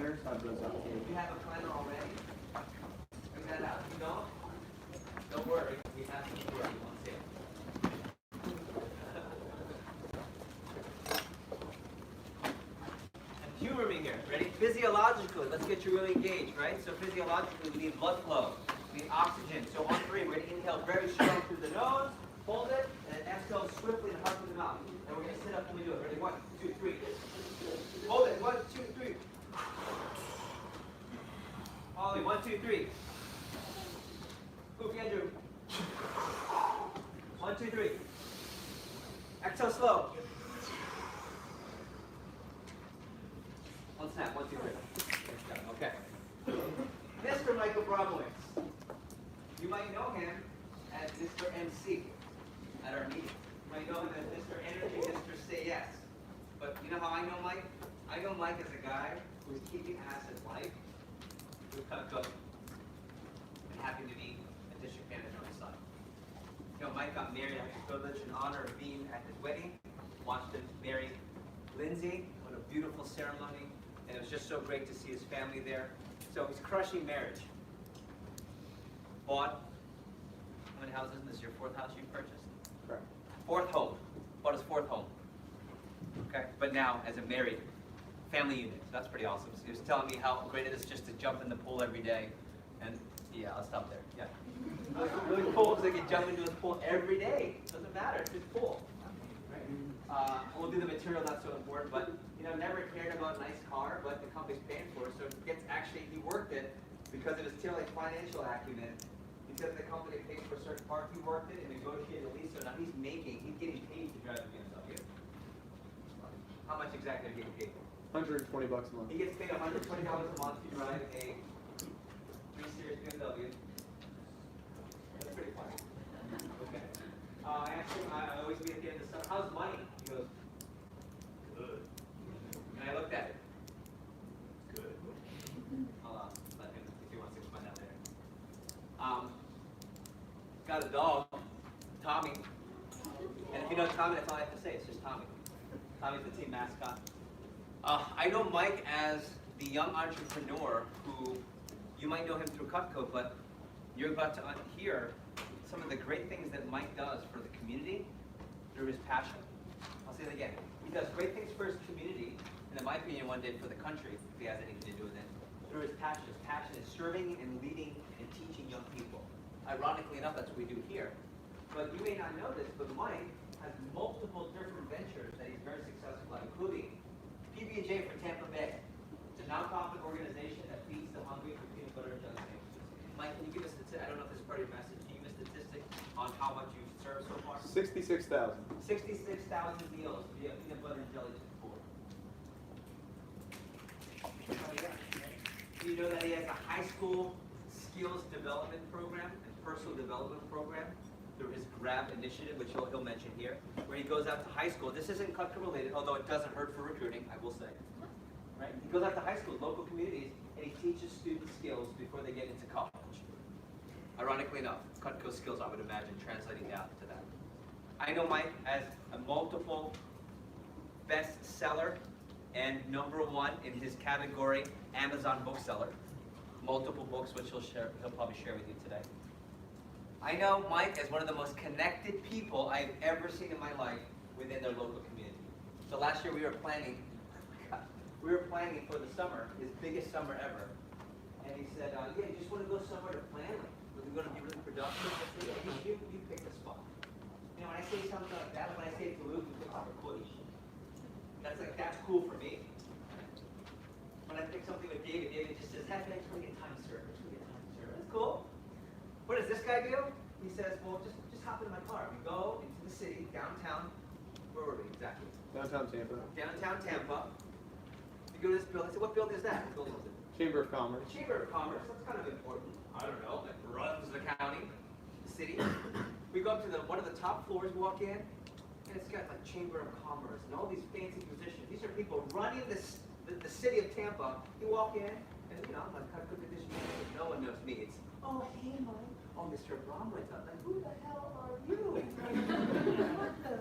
planner, so I brought up. If you have a planner already, bring that out. If you don't worry, we have some for you on sale. And humor me here. Ready? Physiologically, let's get you really engaged, right? So physiologically, we need blood flow. We need oxygen. So on three, we're going to inhale very strong through the nose, hold it, and exhale swiftly and hard through the mouth. And we're going to sit up when we do it. Ready? 1, 2, 3. Hold it. 1, 2, 3. Ollie, 1, 2, 3. Goofy Andrew. 1, 2, 3. Exhale slow. One snap. 1, 2, 3. Okay. Mr. Michael Bromowitz. You might know him as Mr. MC at our meeting. You might know him as Mr. Energy, Mr. Say Yes. But you know how I know Mike? I know Mike as a guy who's keeping acid life with Cutco and happy to be a district manager on the side. You know, Mike got married. I had the privilege and honor of being at his wedding. Watched him marry Lindsay. What a beautiful ceremony. And it was just so great to see his family there. So he's crushing marriage. Bought, how many houses? This is your 4th house you've purchased? Correct. 4th home. Bought his 4th home. Okay? But now as a married family unit. So that's pretty awesome. So he was telling me how great it is just to jump in the pool every day. And yeah, I'll stop there. Yeah. Really cool because they can jump into his pool every day. Doesn't matter. It's his pool. Right? We'll do the material, not so important, but you know, never cared about a nice car, but the company's paying for it. So it gets actually, he worked it because of his like financial acumen. Because the company pays for a certain part, he worked it and negotiated a lease. So now he's getting paid to drive the BMW. How much exactly are you getting paid for? $120 a month. He gets paid $120 a month to drive a 3 Series BMW. That's pretty funny. Okay. I asked him, I always be at the end of the summer, how's money? He goes, good. And I looked at it. Good. I'll let him, if he wants to explain that later. Got a dog, Tommy. And if you know Tommy, that's all I have to say. It's just Tommy. Tommy's the team mascot. I know Mike as the young entrepreneur who, you might know him through Cutco, but you're about to hear some of the great things that Mike does for the community through his passion. I'll say it again. He does great things for his community, and in my opinion, one day for the country, if he has anything to do with it, through his passion. His passion is serving and leading and teaching young people. Ironically enough, that's what we do here. But you may not know this, but Mike has multiple different ventures that he's very successful at, including PB&J for Tampa Bay. It's a nonprofit organization that feeds the hungry for peanut butter and jelly sandwiches. Mike, can you give us I don't know if this is part of your message, can you give us statistics on how much you've served so far? 66,000. 66,000 meals via peanut butter and jelly to the poor. Do you know that he has a high school skills development program and personal development program through his GRAB initiative, which he'll mention here, where he goes out to high school. This isn't Cutco related, although it doesn't hurt for recruiting, I will say. Right? He goes out to high school, local communities, and he teaches students skills before they get into college. Ironically enough, Cutco skills, I would imagine, translating down to that. I know Mike as a multiple bestseller and #1 in his category, Amazon bookseller. Multiple books, which he'll probably share with you today. I know Mike as one of the most connected people I've ever seen in my life within their local community. So last year we were planning for the summer, his biggest summer ever. And he said, yeah, you just want to go somewhere to plan it. We're going to be really productive. I said, yeah, you pick the spot. You know, when I say something like that, when I say Duluth, we pick Aquacoach. That's cool for me. When I pick something with David, David just says, hey, let's go get time served. That's cool. What does this guy do? He says, well, just hop into my car. We go into the city, downtown. Where were we exactly? Downtown Tampa. Downtown Tampa. We go to this building. I said, what building is that? What building is it? Chamber of Commerce. Chamber of Commerce. That's kind of important. I don't know. That runs the county, the city. We go up to one of the top floors, walk in, and it's got like Chamber of Commerce and all these fancy positions. These are people running the city of Tampa. You walk in, and you know, I'm like, Cutco Division Manager. No one knows me. It's, oh, hey, Mike. Oh, Mr. Bromwich. I'm like, who the hell are you? What the?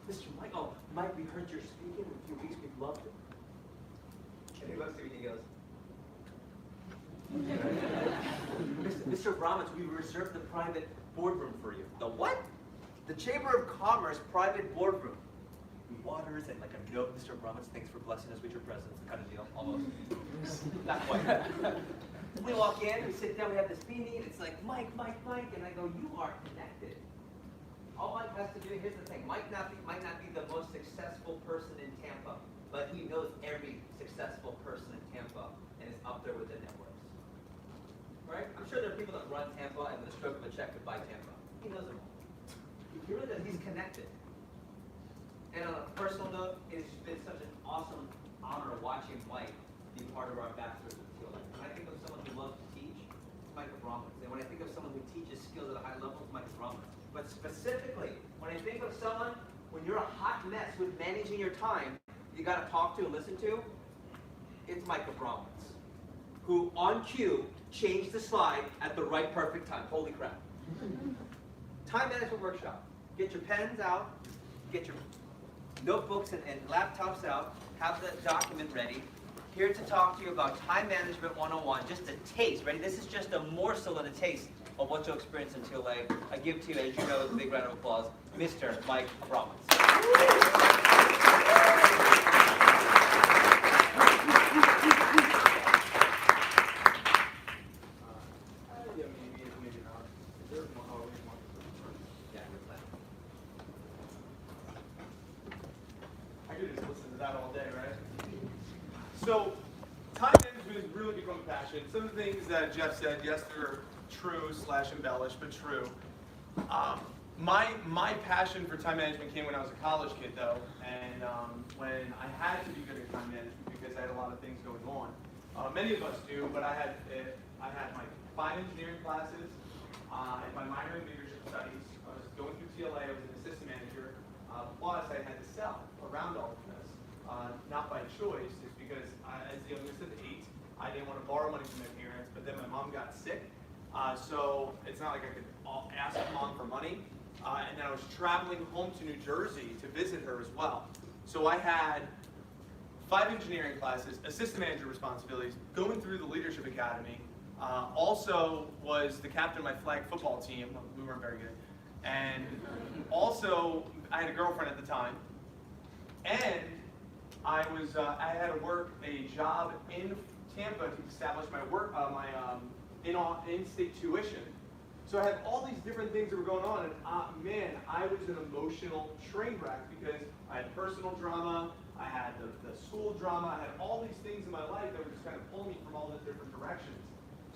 Mr. Mike. Oh, Mike, we heard you're speaking in a few weeks. We'd love it. And he looks at me and he goes, Mr. Bromwich, we reserved the private boardroom for you. The what? The Chamber of Commerce private boardroom. Waters and like a note, Mr. Bromwich, thanks for blessing us with your presence, kind of deal, almost. Not quite. We walk in, we sit down, we have this meeting, and it's like, Mike, and I go, you are connected. All Mike has to do, here's the thing, Mike might not be the most successful person in Tampa, but he knows every successful person in Tampa and is up there with the networks. Right? I'm sure there are people that run Tampa and with a stroke of a check could buy Tampa. He knows them all. He really does, he's connected. And on a personal note, it's been such an awesome honor watching Mike be part of our ambassadors of Teal Lake. When I think of someone who loves to teach, it's Micah Bromwich. And when I think of someone who teaches skills at a high level, it's Micah Bromwich. But specifically, when I think of someone, when you're a hot mess with managing your time, you got to talk to and listen to, it's Micah Bromwich, who on cue changed the slide at the right perfect time. Holy crap. Time management workshop. Get your pens out, get your notebooks and laptops out, have the document ready. Here to talk to you about Time Management 101, just a taste, ready? This is just a morsel and a taste of what you'll experience in Teal Lake. I give to you, as you know, a big round of applause, Mr. Mike Bromwich. So, time management has really become a passion. Some of the things that Jeff said, yes, they're true / embellished, but true. My passion for time management came when I was a college kid, though, and when I had to be good at time management because I had a lot of things going on. Many of us do, but I had my 5 engineering classes and my minor in leadership studies. I was going through TLA. I was an assistant manager. Plus, I had to sell around all of this, not by choice. Because as the youngest of 8, I didn't want to borrow money from my parents, but then my mom got sick. So it's not like I could ask mom for money. And then I was traveling home to New Jersey to visit her as well. So I had 5 engineering classes, assistant manager responsibilities, going through the leadership academy. Also was the captain of my flag football team. We weren't very good. And also, I had a girlfriend at the time. And I had to work a job in Tampa to establish my in-state tuition. So I had all these different things that were going on, and man, I was an emotional train wreck because I had personal drama, I had the school drama, I had all these things in my life that were just kind of pulling me from all the different directions.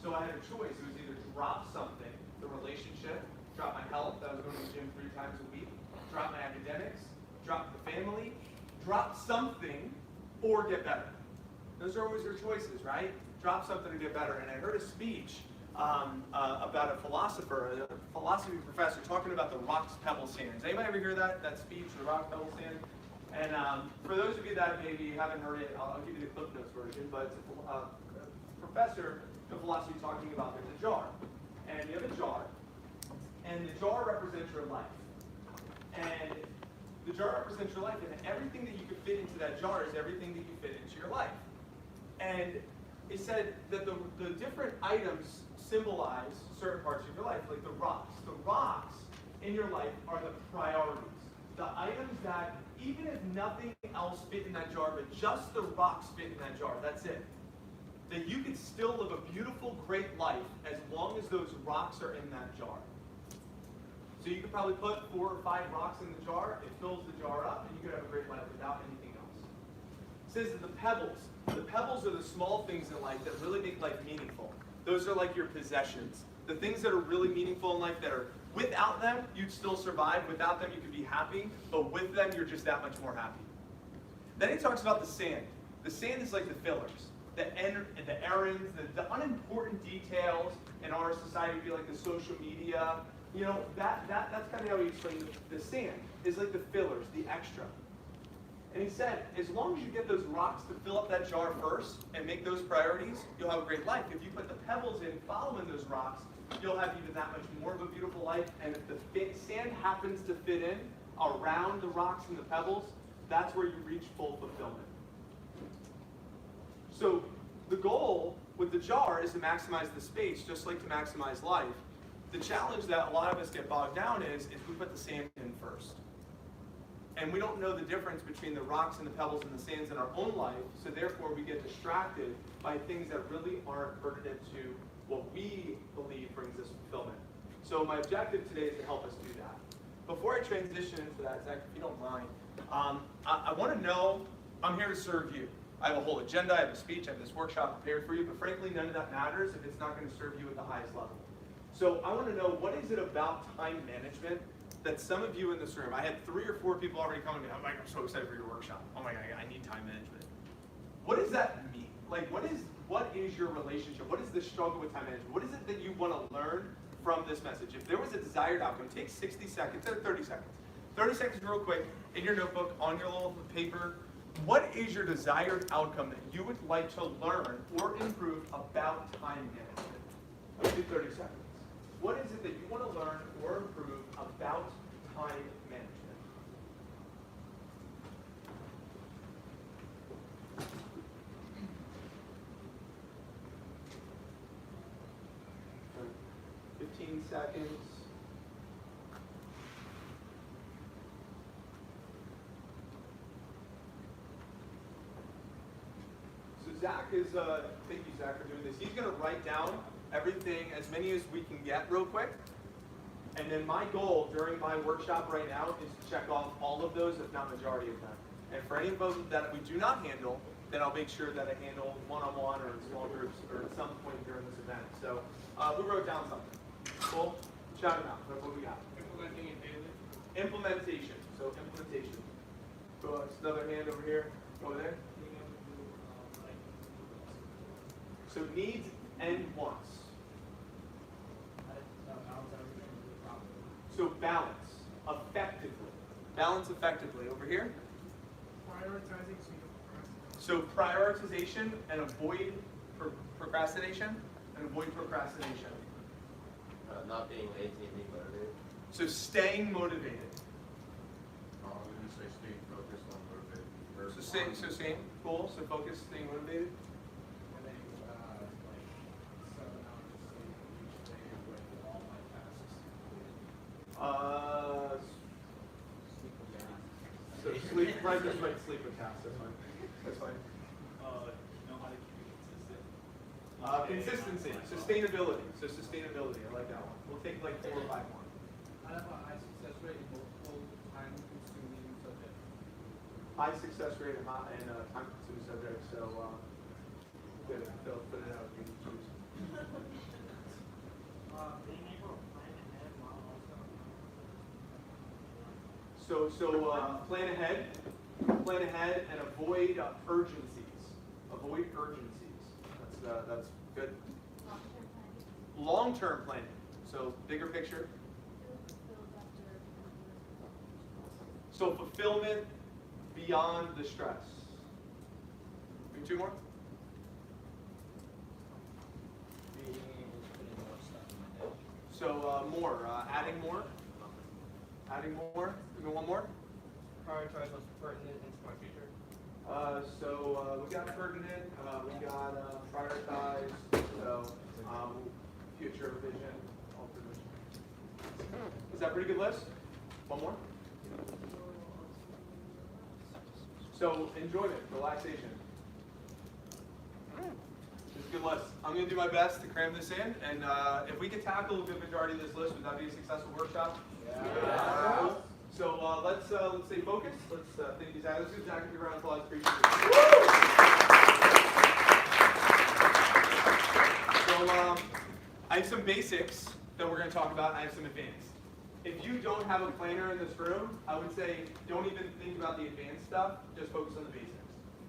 So I had a choice. It was either drop something, the relationship, drop my health, I was going to the gym 3 times a week, drop my academics, drop the family, drop something or get better. Those are always your choices, right? Drop something and get better. And I heard a speech about a philosophy professor talking about the rocks, pebble standards. Anybody ever hear that speech, the rock, pebble standard? And for those of you that maybe haven't heard it, I'll give you the Cliff Notes version, but it's a professor of philosophy talking about there's a jar. And you have a jar, and the jar represents your life. And the jar represents your life, and everything that you could fit into that jar is everything that you fit into your life. And it said that the different items symbolize certain parts of your life, like the rocks. The rocks in your life are the priorities. The items that, even if nothing else fit in that jar, but just the rocks fit in that jar, that's it. That you can still live a beautiful, great life as long as those rocks are in that jar. So you could probably put 4 or 5 rocks in the jar, it fills the jar up, and you could have a great life without anything else. It says that the pebbles are the small things in life that really make life meaningful. Those are like your possessions. The things that are really meaningful in life that are, without them, you'd still survive. Without them, you could be happy, but with them, you're just that much more happy. Then he talks about the sand. The sand is like the fillers, the errands, the unimportant details in our society would be like the social media. You know, that's kind of how he explained the sand is like the fillers, the extra. And he said, as long as you get those rocks to fill up that jar first and make those priorities, you'll have a great life. If you put the pebbles in following those rocks, you'll have even that much more of a beautiful life. And if the sand happens to fit in around the rocks and the pebbles, that's where you reach full fulfillment. So the goal with with the jar is to maximize the space, just like to maximize life. The challenge that a lot of us get bogged down is we put the sand in first. And we don't know the difference between the rocks and the pebbles and the sands in our own life, so therefore we get distracted by things that really aren't pertinent to what we believe brings us fulfillment. So my objective today is to help us do that. Before I transition into that, Zach, if you don't mind, I want to know, I'm here to serve you. I have a whole agenda, I have a speech, I have this workshop prepared for you, but frankly, none of that matters if it's not going to serve you at the highest level. So I want to know, what is it about time management that some of you in this room, I had 3 or 4 people already coming to me, I'm like, I'm so excited for your workshop. Oh my God, I need time management. What does that mean? Like, what is your relationship? What is the struggle with time management? What is it that you want to learn from this message? If there was a desired outcome, take 60 seconds or 30 seconds. 30 seconds real quick in your notebook, on your little paper. What is your desired outcome that you would like to learn or improve about time management? Let's do 30 seconds. What is it that you want to learn or improve about time management? So, 15 seconds. So Zach is, thank you Zach for doing this. He's going to write down everything, as many as we can get real quick. And then my goal during my workshop right now is to check off all of those, if not majority of them. And for any of those that we do not handle, then I'll make sure that I handle one-on-one or in small groups or at some point during this event. So who wrote down something? Cool? Shout it out. What we got? Implementing it daily. Implementation. So implementation. Cool. There's another hand over here. Over there. Being able to do, So needs and wants. balance everything properly. So balance effectively. Balance effectively. Over here. Prioritizing so you don't procrastinate. So prioritization and avoid procrastination. And avoid procrastination. Not being lazy and being motivated. So staying motivated. I'm going to say staying focused on motivated. So same. Cool. So focus, staying motivated. And then, like 7 hours of sleep each day with all my tasks. So sleep. Right, just like sleep with tasks. That's fine. That's fine. Know how to keep it consistent. Consistency, sustainability. So sustainability. I like that one. We'll take like 4 or 5 more. I have a high success rate in multiple time-consuming subjects. High success rate and time-consuming subjects. So good. Phil, put it out. You can choose. Being able to plan ahead while also. So plan ahead, and avoid urgencies. Avoid urgencies. That's good. Long-term planning. So bigger picture. So fulfillment beyond the stress. Maybe 2 more. Being able to put in more stuff in my day. So more. Adding more. Adding more. Give me 1 more. Prioritize what's pertinent into my future. We got pertinent, we got prioritize, so future vision, ultimate vision. Is that a pretty good list? 1 more? So enjoyment, relaxation. It's a good list. I'm going to do my best to cram this in, and if we could tackle a good majority of this list, would that be a successful workshop? Yeah. Cool. So let's stay focused. Let's thank you, Zach. Let's give Zach a round of applause. Appreciate it. So I have some basics that we're going to talk about. And I have some advanced. If you don't have a planner in this room, I would say don't even think about the advanced stuff. Just focus on the basics.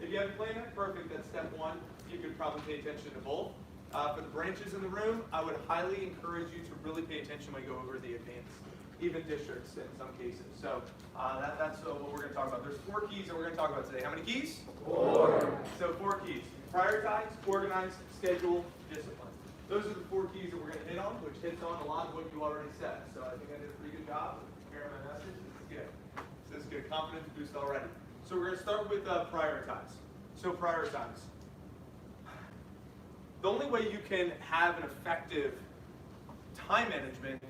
If you have a planner, perfect. That's step 1. You could probably pay attention to both. For the branches in the room, I would highly encourage you to really pay attention when you go over the advanced. Even districts in some cases. So that's what we're going to talk about. There's 4 keys that we're going to talk about today. How many keys? 4. So 4 keys. Prioritize, organize, schedule, discipline. Those are the 4 keys that we're going to hit on, which hits on a lot of what you already said. So I think I did a pretty good job of preparing my message. This is good. This is good. Confidence boost already. So we're going to start with prioritize. So prioritize. the only way you can have an effective time management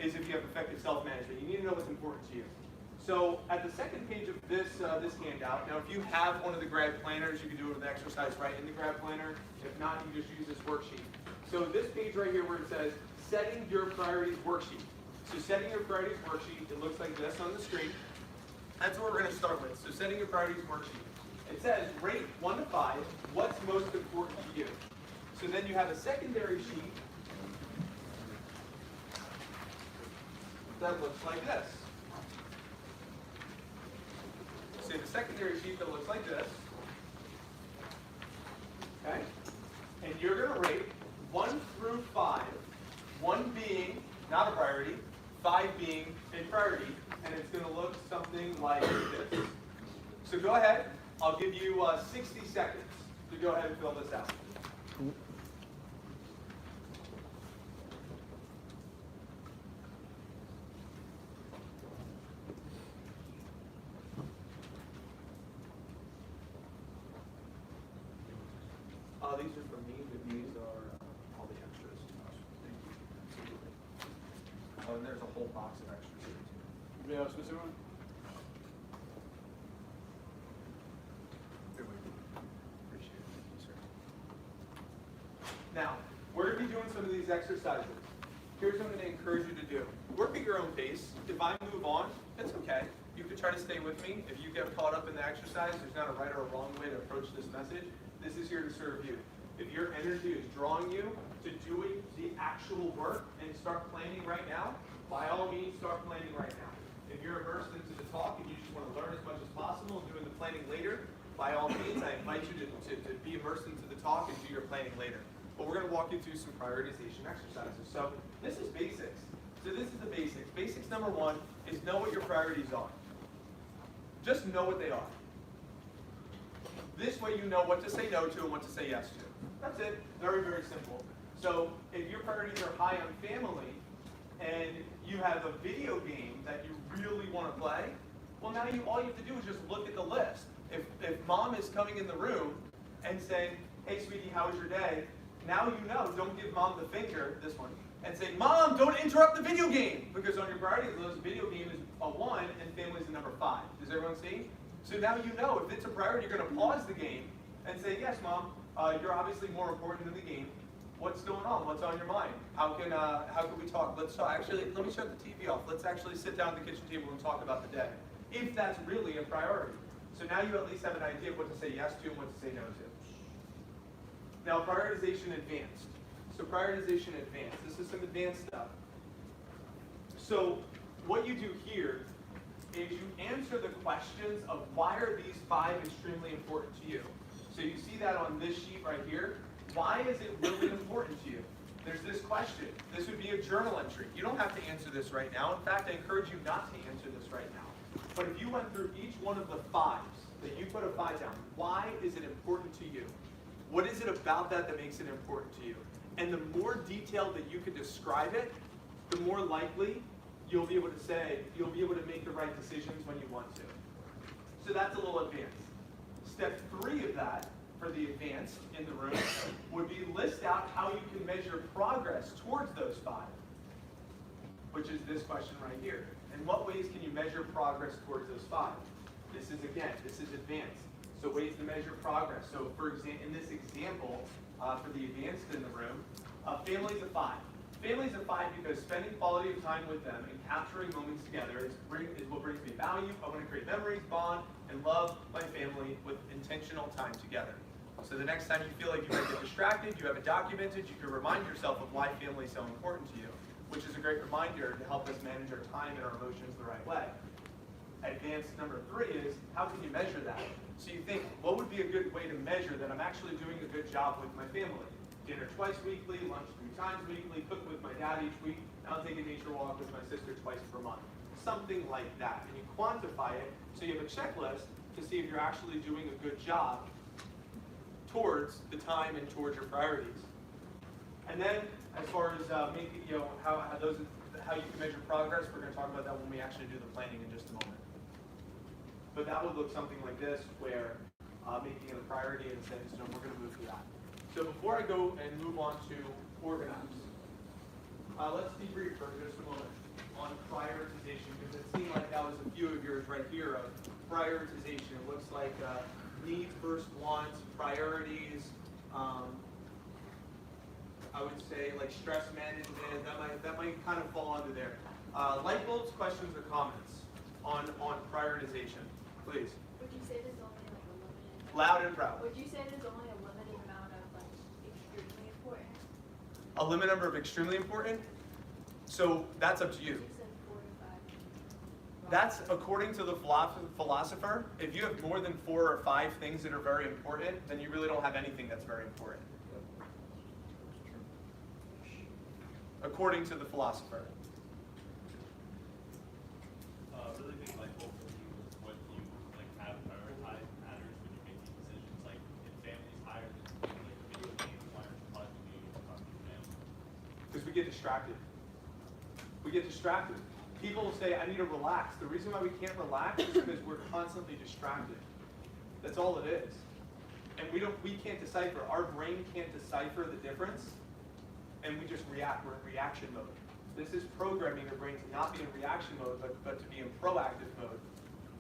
is if you have effective self-management. You need to know what's important to you. So at the second page of this handout, now if you have one of the grad planners, you can do the exercise right in the grad planner. If not, you just use this worksheet. So this page right here where it says setting your priorities worksheet. So setting your priorities worksheet, it looks like this on the screen. That's what we're going to start with. So setting your priorities worksheet. It says rate 1 to 5, what's most important to you. So then you have a secondary sheet that looks like this. So the secondary sheet that looks like this. Okay? And you're going to rate 1 through 5, 1 being not a priority, 5 being a priority, and it's going to look something like this. So go ahead. I'll give you 60 seconds to go ahead and fill this out. These are from me, but these are all the extras. Thank you. Absolutely. Oh, and there's a whole box of extras here too. Anybody else missing one? Here we go. Appreciate it. Thank you, sir. Now, we're going to be doing some of these exercises. Here's what I'm going to encourage you to do. Work at your own pace. If I move on, it's okay. You can try to stay with me. If you get caught up in the exercise, there's not a right or a wrong way to approach this message. This is here to serve you. If your energy is drawing you to doing the actual work and start planning right now, by all means, start planning right now. If you're immersed into the talk and you just want to learn as much as possible and doing the planning later, by all means, I invite you to be immersed into the talk and do your planning later. But we're going to walk you through some prioritization exercises. So this is basics. So this is the basics. Basics number 1 is know what your priorities are. Just know what they are. This way you know what to say no to and what to say yes to. That's it. Very, very simple. So if your priorities are high on family and you have a video game that you really want to play, well now all you have to do is just look at the list. If mom is coming in the room and saying, hey sweetie, how was your day? Now you know, don't give mom the finger, this one, and say, Mom, don't interrupt the video game! Because on your priorities list, video game is a 1 and family is a number 5. Does everyone see? So now you know, if it's a priority, you're going to pause the game and say, yes, Mom, you're obviously more important than the game. What's going on? What's on your mind? How can we talk? Let's talk. Actually, let me shut the TV off. Let's actually sit down at the kitchen table and talk about the day. If that's really a priority. So now you at least have an idea of what to say yes to and what to say no to. Now, prioritization advanced. So prioritization advanced. This is some advanced stuff. So what you do here is you answer the questions of why are these 5 extremely important to you. So you see that on this sheet right here. Why is it really important to you? There's this question. This would be a journal entry. You don't have to answer this right now. In fact, I encourage you not to answer this right now. But if you went through each one of the 5s, that you put a 5 down, why is it important to you? What is it about that that makes it important to you? And the more detailed that you can describe it, the more likely you'll be able to make the right decisions when you want to. So that's a little advanced. Step 3 of that, for the advanced in the room, would be list out how you can measure progress towards those 5, which is this question right here. In what ways can you measure progress towards those 5? This is advanced. So ways to measure progress. So for example, in this example, for the advanced in the room, family's a 5. Family's a 5 because spending quality of time with them and capturing moments together is what brings me value. I want to create memories, bond, and love my family with intentional time together. So the next time you feel like you might get distracted, you have it documented, you can remind yourself of why family is so important to you, which is a great reminder to help us manage our time and our emotions the right way. Advanced number 3 is, how can you measure that? So you think, what would be a good way to measure that I'm actually doing a good job with my family? Dinner twice weekly, lunch 3 times weekly, cook with my dad each week, and I'll take a nature walk with my sister twice per month. Something like that. And you quantify it, so you have a checklist to see if you're actually doing a good job towards the time and towards your priorities. And then, as far as making, how you can measure progress, we're going to talk about that when we actually do the planning in just a moment. But that would look something like this, where making it a priority and saying, so we're going to move through that. So before I go and move on to organize, let's debrief for just a moment on prioritization, because it seemed like that was a few of yours right here of prioritization. It looks like needs versus wants, priorities. I would say like stress management. That might kind of fall under there. Light bulbs, questions, or comments on prioritization, please. Would you say there's only like a limited? Loud and proud. Would you say there's only a limited amount of like extremely important? A limit number of extremely important. So that's up to you. You said 4 to 5. That's according to the philosopher. If you have more than 4 or 5 things that are very important, then you really don't have anything that's very important. According to the philosopher. Really big light bulb for you is what you like have prioritize matters when you're making decisions. Like if family's higher than like video games, why aren't you watching video games with your family? Because we get distracted. We get distracted. People will say, I need to relax. The reason why we can't relax is because we're constantly distracted. That's all it is. And we can't decipher. Our brain can't decipher the difference. And we just react. We're in reaction mode. This is programming your brain to not be in reaction mode, but to be in proactive mode.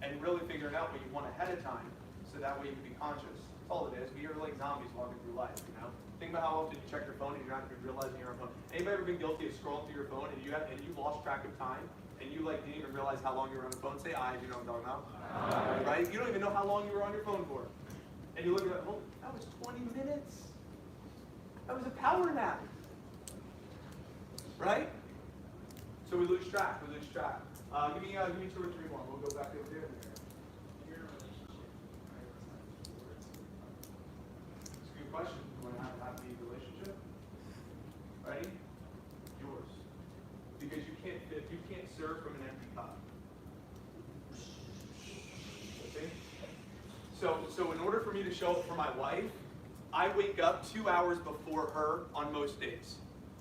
And really figuring out what you want ahead of time, so that way you can be conscious. That's all it is. We are like zombies walking through life, you know? Think about how often you check your phone and you're not even realizing you're on your phone. Anybody ever been guilty of scrolling through your phone and you lost track of time and you like didn't even realize how long you were on the phone? Say I, you know what I'm talking about. Right? You don't even know how long you were on your phone for. And you look at it, oh, that was 20 minutes. That was a power nap. Right? So we lose track. Give me 2 or 3 more. We'll go back over there. In your relationship, prioritize words. It's a good question. You want to have a happy relationship? Ready? Yours. Because you can't serve from an empty cup. Okay? So in order for me to show up for my wife, I wake up 2 hours before her on most days.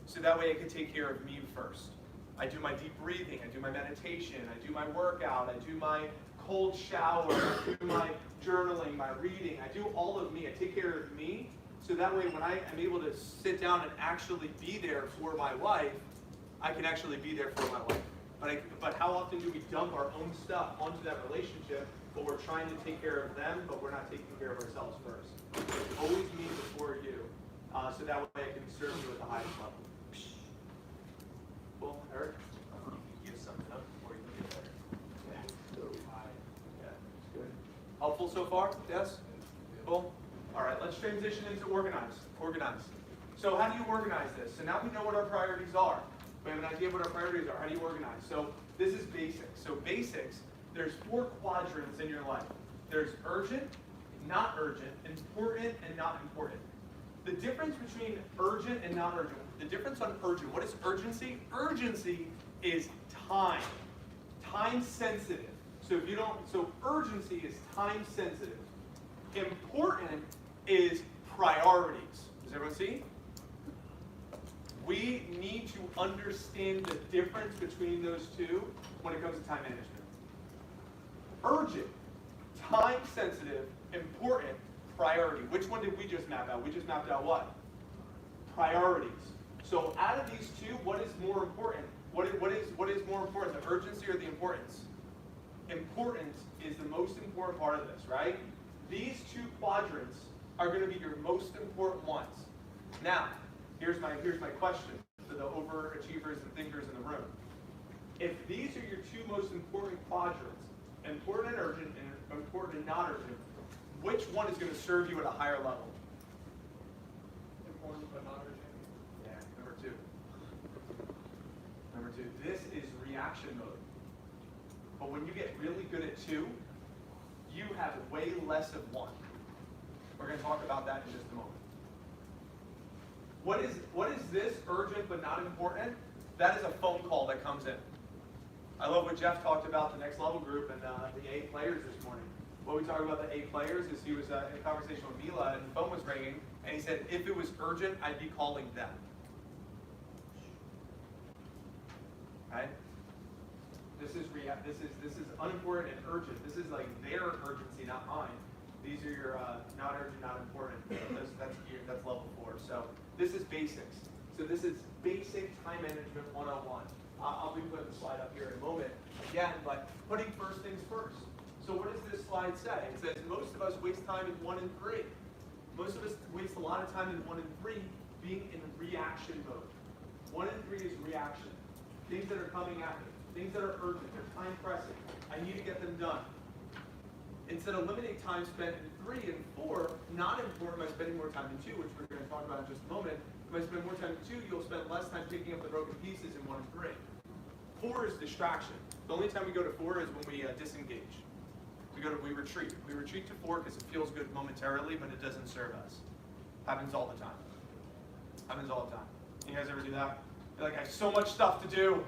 So that way I can take care of me first. I do my deep breathing, I do my meditation, I do my workout, I do my cold shower, I do my journaling, my reading, I do all of me. I take care of me, so that way when I am able to sit down and actually be there for my wife, I can actually be there for my wife. But how often do we dump our own stuff onto that relationship, but we're trying to take care of them, but we're not taking care of ourselves first? It's always me before you, so that way I can serve you at the highest level. Cool, Eric? You can give something up before you get there. Yeah, good. Helpful so far? Yes? Cool. All right, let's transition into organize. So how do you organize this? So now we know what our priorities are. We have an idea of what our priorities are. How do you organize? So this is basics. So basics, there's 4 quadrants in your life. There's urgent, not urgent, important, and not important. The difference between urgent and not urgent. The difference on urgent, what is urgency? Urgency is time. Time sensitive. So urgency is time sensitive. Important is priorities. Does everyone see? We need to understand the difference between those two when it comes to time management. Urgent, time sensitive, important, priority. Which one did we just map out? We just mapped out what? Priorities. So out of these two, what is more important? What is more important, the urgency or the importance? Importance is the most important part of this, right? These 2 quadrants are going to be your most important ones. Now, here's my question for the overachievers and thinkers in the room. If these are your 2 most important quadrants, important and urgent and important and not urgent, which one is going to serve you at a higher level? Important but not urgent. Yeah, number 2. This is reaction mode. But when you get really good at 2, you have way less of 1. We're going to talk about that in just a moment. What is this urgent but not important? That is a phone call that comes in. I love what Jeff talked about the next level group and the A players this morning. What we talked about the A players is he was in a conversation with Mila and the phone was ringing and he said if it was urgent, I'd be calling them. Right? This is unimportant and urgent. This is like their urgency, not mine. These are your not urgent, not important. That's level 4. So this is basics. So this is basic time management 101. I'll be putting the slide up here in a moment again, but putting first things first. So what does this slide say? It says most of us waste time in 1 and 3. Most of us waste a lot of time in 1 and 3 being in reaction mode. 1 and 3 is reaction. Things that are coming at me. Things that are urgent. They're time pressing. I need to get them done. Instead of limiting time spent in 3 and 4, not important by spending more time in 2, which we're going to talk about in just a moment. If I spend more time in 2, you'll spend less time picking up the broken pieces in 1 and 3. 4 is distraction. The only time we go to 4 is when we disengage. We retreat. We retreat to 4 because it feels good momentarily, but it doesn't serve us. Happens all the time. Happens all the time. You guys ever do that? You're like, I have so much stuff to do.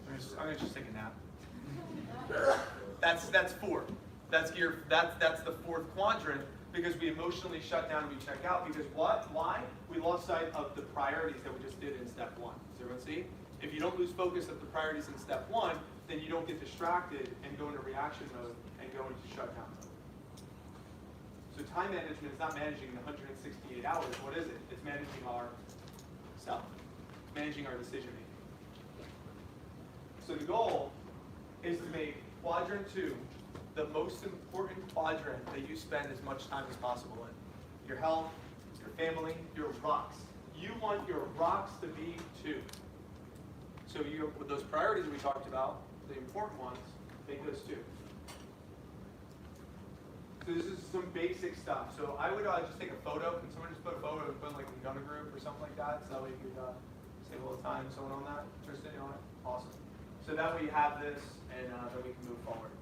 I'm gonna just take a nap. That's 4. That's the 4th quadrant because we emotionally shut down and we check out because what? Why? We lost sight of the priorities that we just did in step 1. Does everyone see? If you don't lose focus of the priorities in step 1, then you don't get distracted and go into reaction mode and go into shutdown mode. So time management is not managing the 168 hours. What is it? It's managing our self, managing our decision making. So the goal is to make quadrant 2 the most important quadrant that you spend as much time as possible in. Your health, your family, your rocks. You want your rocks to be 2. So with those priorities we talked about, the important ones, make those 2. So this is some basic stuff. So I would just take a photo. Can someone just put a photo and put like in Gunner group or something like that? So that way you could save a little time. Someone on that? Tristan, you on it? Awesome. So that way you have this and then we can move forward.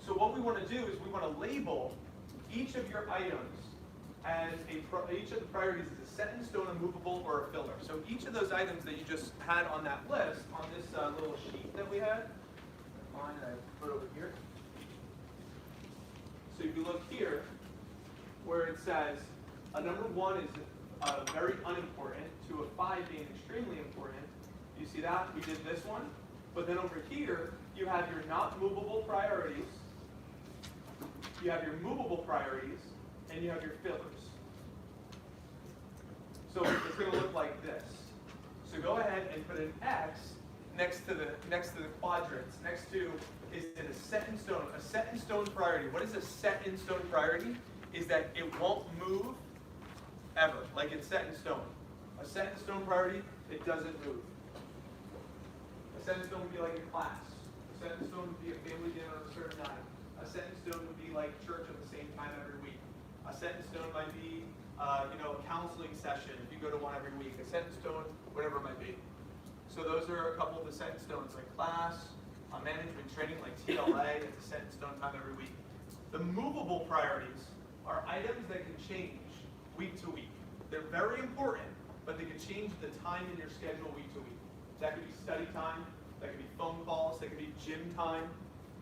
So what we want to do is we want to label each of your items as each of the priorities is a set in stone, a movable, or a filler. So each of those items that you just had on that list, on this little sheet that we had, mine I put over here. So if you look here, where it says a number 1 is very unimportant to a 5 being extremely important. You see that? We did this one. But then over here, you have your not movable priorities, you have your movable priorities, and you have your fillers. So it's going to look like this. So go ahead and put an X next to the quadrants. Next to is it a set in stone? A set in stone priority. What is a set in stone priority? Is that it won't move ever. Like it's set in stone. A set in stone priority, it doesn't move. A set in stone would be like a class. A set in stone would be a family dinner on a certain night. A set in stone would be like church at the same time every week. A set in stone might be, a counseling session if you go to one every week. A set in stone, whatever it might be. So those are a couple of the set in stones, like class, management training, like TLA. It's a set in stone time every week. The movable priorities are items that can change week to week. They're very important, but they can change the time in your schedule week to week. That could be study time. That could be phone calls. That could be gym time.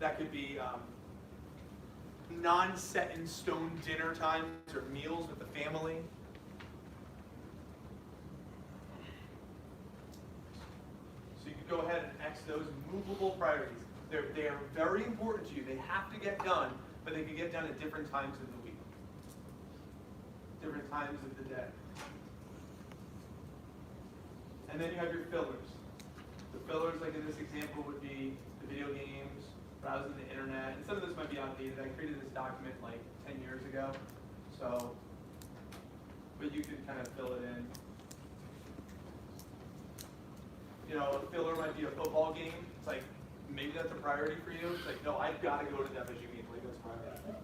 That could be non-set-in-stone dinner times or meals with the family. So you can go ahead and X those movable priorities. They are very important to you. They have to get done, but they can get done at different times of the week, different times of the day. And then you have your fillers. The fillers, like in this example, would be the video games, browsing the internet, and some of this might be outdated. I created this document like 10 years ago, so, but you can kind of fill it in. A filler might be a football game. It's like, maybe that's a priority for you. It's like, no, I've got to go to that FSU game. Like, that's priority.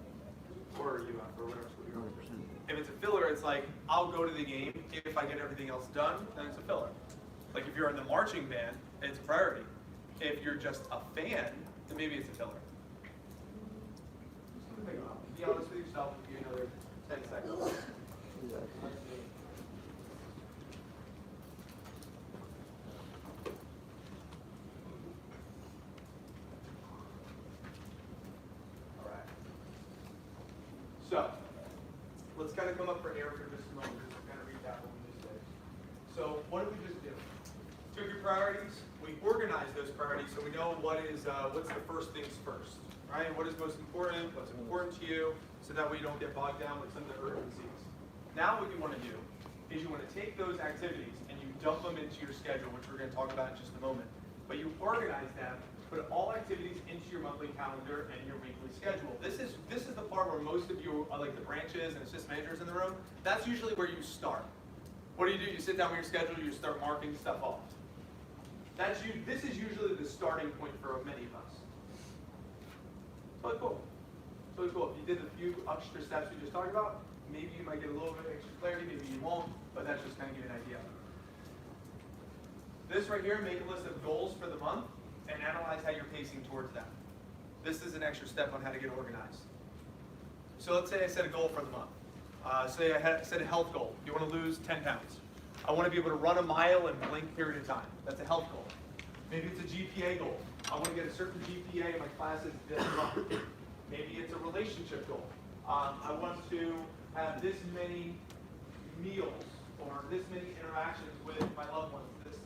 Or UF, or whatever school you're going. If it's a filler, it's like, I'll go to the game. If I get everything else done, then it's a filler. Like if you're in the marching band, it's a priority. If you're just a fan, then maybe it's a filler. Be honest with yourself. Give you another 10 seconds. All right. So let's kind of come up for air for just a moment. Just kind of recap what we just did. So what did we just do? took your priorities, we organized those priorities so we know what's the first things first, right? What is most important, what's important to you, so that way you don't get bogged down with some of the urgencies. Now what you want to do is you want to take those activities and you dump them into your schedule, which we're going to talk about in just a moment. But you organize them, put all activities into your monthly calendar and your weekly schedule. This is the part where most of you are like the branches and assistant managers in the room. That's usually where you start. What do? You sit down with your schedule, you start marking stuff off. This is usually the starting point for many of us. So it's cool. So it's cool. If you did the few extra steps we just talked about, maybe you might get a little bit extra clarity, maybe you won't, but that's just kind of give you an idea. This right here, make a list of goals for the month and analyze how you're pacing towards them. This is an extra step on how to get organized. So let's say I set a goal for the month. Say I set a health goal. You want to lose 10 pounds. I want to be able to run a mile in a blank period of time. That's a health goal. Maybe it's a GPA goal. I want to get a certain GPA in my classes this month. Maybe it's a relationship goal. I want to have this many meals or this many interactions with my loved ones this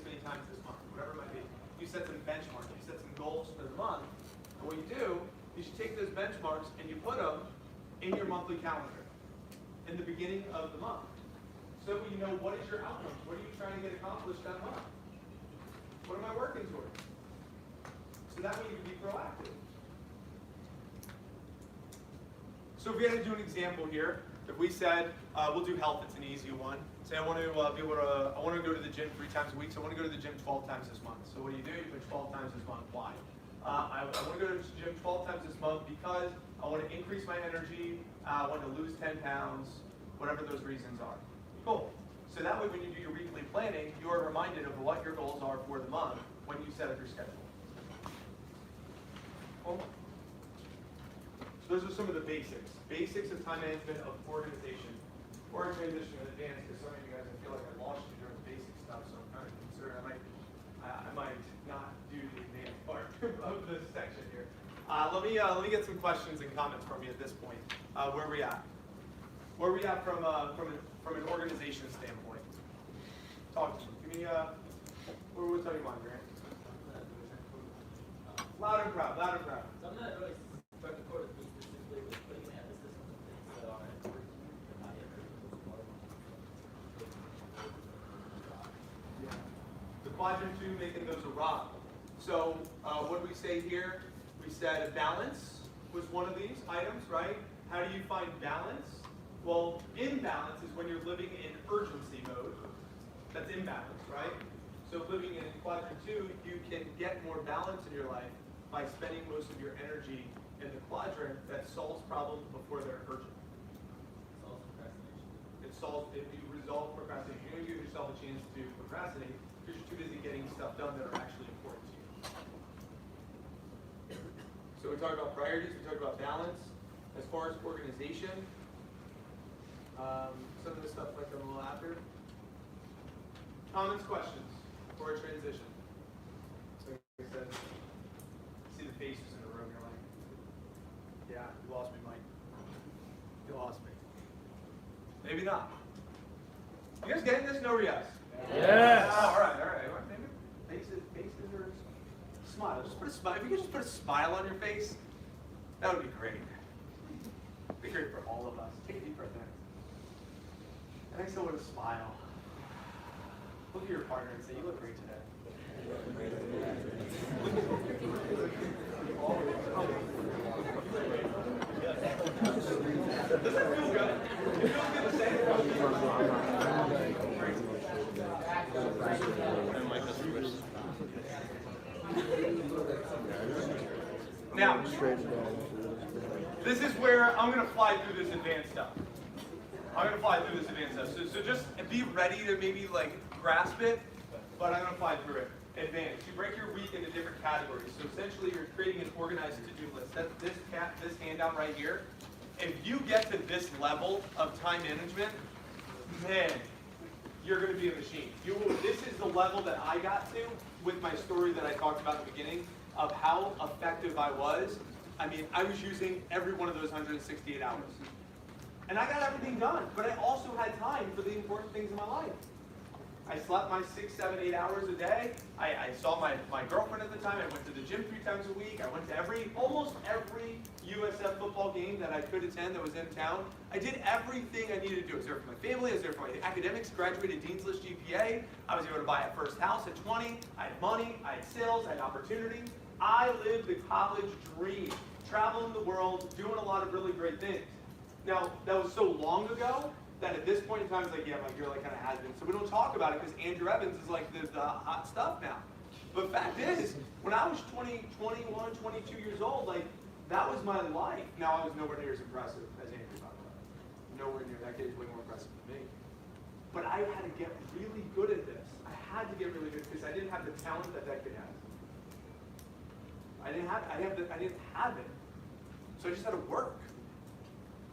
many times this month, whatever it might be. You set some benchmarks, you set some goals for the month. And what you do is you take those benchmarks and you put them in your monthly calendar in the beginning of the month. So that you know what is your outcome, what are you trying to get accomplished that month? What am I working towards? So that way you can be proactive. So if we had to do an example here, if we said, we'll do health, it's an easy one. Say I want to go to the gym 3 times a week, so I want to go to the gym 12 times this month. So what do? You put 12 times this month. Why? I want to go to the gym 12 times this month because I want to increase my energy, I want to lose 10 pounds, whatever those reasons are. Cool. So that way when you do your weekly planning, you are reminded of what your goals are for the month when you set up your schedule. Cool. So those are some of the basics. Basics of time management, of organization. Or transition in advance, because some of you guys, I feel like I lost you during the basic stuff, so I'm kind of concerned I might not do the advanced part of this section here. Let me get some questions and comments from you at this point. Where are we at? Where are we at from an organization standpoint? Talk to me. Give me what's on your mind, Grant? Loud and proud, loud and proud. So I'm not really particular with me specifically with putting an emphasis on the things that are important to you and not The quadrant 2, making those a rock. So what did we say here? We said balance was one of these items, right? How do you find balance? Well, imbalance is when you're living in urgency mode. That's imbalance, right? So living in quadrant 2, you can get more balance in your life by spending most of your energy in the quadrant that solves problems before they're urgent. If you resolve procrastination, you don't give yourself a chance to procrastinate because you're too busy getting stuff done that are actually important to you. So we talked about priorities, we talked about balance. As far as organization, some of the stuff like a little after. Comments, questions before a transition? Like I said, see the faces in the room, you're like, yeah, you lost me, Mike. You lost me. Maybe not. You guys getting this? No or yes? Yes. All right. Maybe faces or smile. Just put a smile. If you could just put a smile on your face, that would be great. It'd be great for all of us. Take a deep breath in. And exhale with a smile. Look at your partner and say, you look great today. Does that feel good? It feels good to say it. Now, this is where I'm going to fly through this advanced stuff. So just be ready to maybe like grasp it, but I'm going to fly through it. Advanced. You break your week into different categories. So essentially you're creating an organized to-do list. That's this handout right here. If you get to this level of time management, man, you're going to be a machine. This is the level that I got to with my story that I talked about at the beginning of how effective I was. I mean, I was using every one of those 168 hours. And I got everything done, but I also had time for the important things in my life. I slept my 6, 7, 8 hours a day. I saw my girlfriend at the time. I went to the gym 3 times a week. I went to almost every USF football game that I could attend that was in town. I did everything I needed to do. I was there for my family. I was there for my academics. Graduated Dean's List GPA. I was able to buy a first house at 20. I had money. I had sales. I had opportunity. I lived the college dream, traveling the world, doing a lot of really great things. Now, that was so long ago that at this point in time, it's like, yeah, my girl like kind of has been. So we don't talk about it because Andrew Evans is like the hot stuff now. But fact is, when I was 20, 21, 22 years old, like, that was my life. Now, I was nowhere near as impressive as Andrew, by the way. Nowhere near. That kid is way more impressive than me. But I had to get really good at this. I had to get really good because I didn't have the talent that that kid has. I didn't have it. So I just had to work.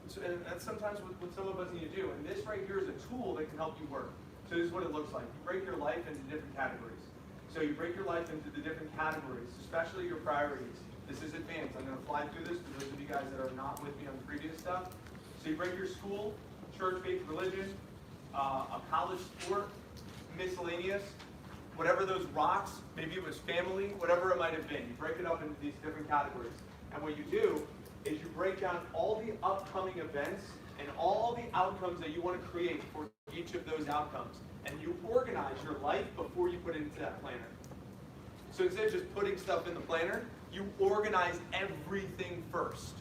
So, and that's sometimes what some of us need to do. And this right here is a tool that can help you work. So this is what it looks like. You break your life into different categories. So you break your life into the different categories, especially your priorities. This is advanced. I'm going to fly through this for those of you guys that are not with me on the previous stuff. So you break your school, church, faith, religion, a college sport, miscellaneous, whatever those rocks, maybe it was family, whatever it might have been. You break it up into these different categories. And what you do is you break down all the upcoming events and all the outcomes that you want to create for each of those outcomes. And you organize your life before you put it into that planner. So instead of just putting stuff in the planner, you organize everything first.